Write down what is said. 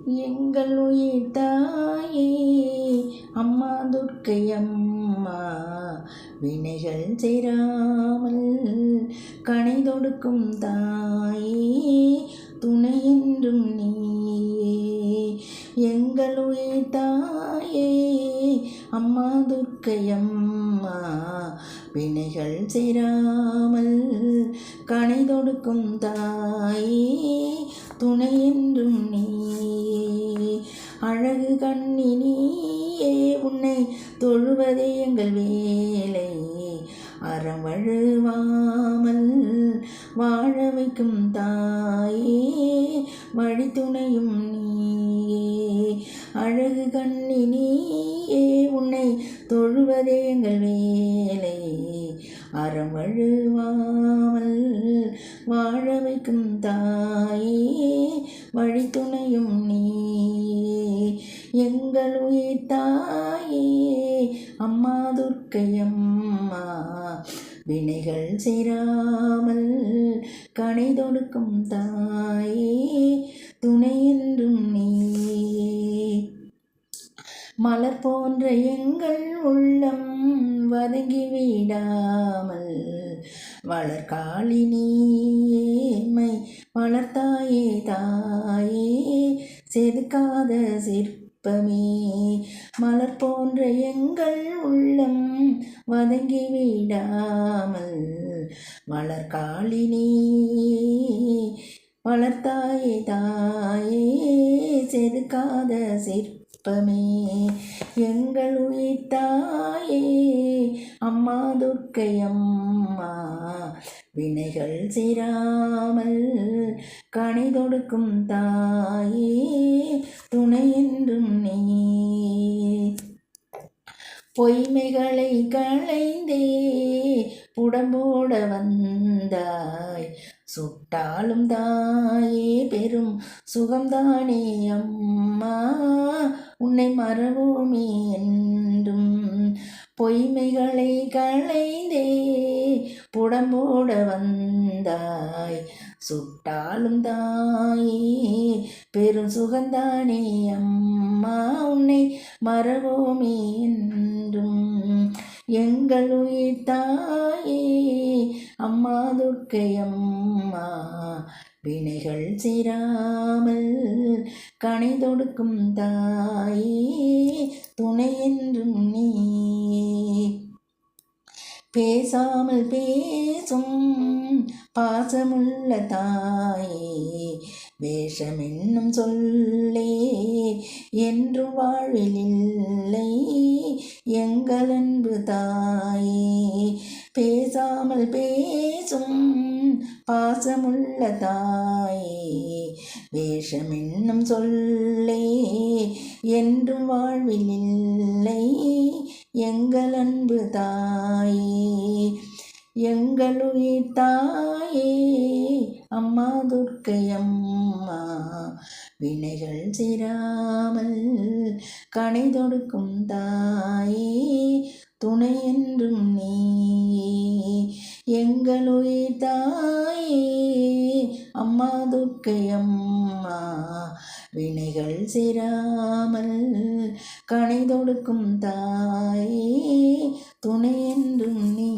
எங்கள் உயிர் தாயே அம்மா துர்க்கை அம்மா, வினைகள் சேராமல் கனை தொடுக்கும் தாயே, துணை என்றும் நீயே. எங்கள் உயிர் தாயே அம்மா துர்க்கை அம்மா, வினைகள் சேராமல் கனை தொடுக்கும் தாயே, துணை என்றும் நீயே. அழகு கண்ணினியே உன்னை தொழுவதே எங்கள் வேலை, அறம் வழுவாமல் வாழ வைக்கும் தாயே, வழித்துணையும் நீயே. அழகு கண்ணினியே உன்னை தொழுவதே எங்கள் வேலை, அறம் வழுவாமல் வாழ வைக்கும் தாயே, வழித்துணையும் நீயே. எங்கள் உயிர் தாயே அம்மா துர்க்கை அம்மா, வினைகள் சேராமல் கனை தொடுக்கும் தாயே, துணை என்றும் நீயே. மலர் போன்ற எங்கள் உள்ளம் வதங்கி விடாமல் வளர்காளி நீமை வளர்த்தாயே தாயே, செதுக்காத சிற்பமே. மலர் போன்ற எங்கள் உள்ளம் வதங்கி விடாமல் வளர்காளி நீ வளர்த்தாயே தாயே, செதுக்காத சிற்பமே. எங்கள் உயிர் தாயே அம்மா துர்க்கை அம்மா, வினைகள் சேராமல் கனை தொடுக்கும் தாயே, துணை என்றும் நீ. பொய்மைகளை களைந்தே புடம்போட வந்தாய், சுட்டாலும் தாயே பெரும் சுகம்தானே அம்மா, உன்னை மறவோமே என்றும். பொய்மைகளை களைந்தே புடம்போட வந்தாய், சுட்டாலும் தாயே பெரும் சுகந்தானே அம்மா, உன்னை மறவோமே என்றும். எங்கள் உயிர் தாயே அம்மா துர்க்கை அம்மா, வினைகள் சேராமல் கனை தொடுக்கும் தாயே, துணை என்றும் நீ. பேசாமல் பேசும் பாசமுள்ள தாயே, வேஷம் என்னும் சொல்லே என்றும் வாழ்வில் இல்லை எங்கள் அன்பு தாயே. பேசாமல் பேசும் பாசமுள்ள தாயே, வேஷம் என்னும் சொல்லே என்றும் வாழ்வில் இல்லை எங்கள் அன்பு தாயே. எங்கள் உயிர் தாயே அம்மா துர்க்கை அம்மா, வினைகள் சேராமல் கனை தொடுக்கும் தாயே, துணை என்றும் நீயே. எங்கள் உயிர் தாயே அம்மா துர்க்கை அம்மா, வினைகள் சேராமல் கனை தொடுக்கும் தாயே, துணை என்றும் நீ.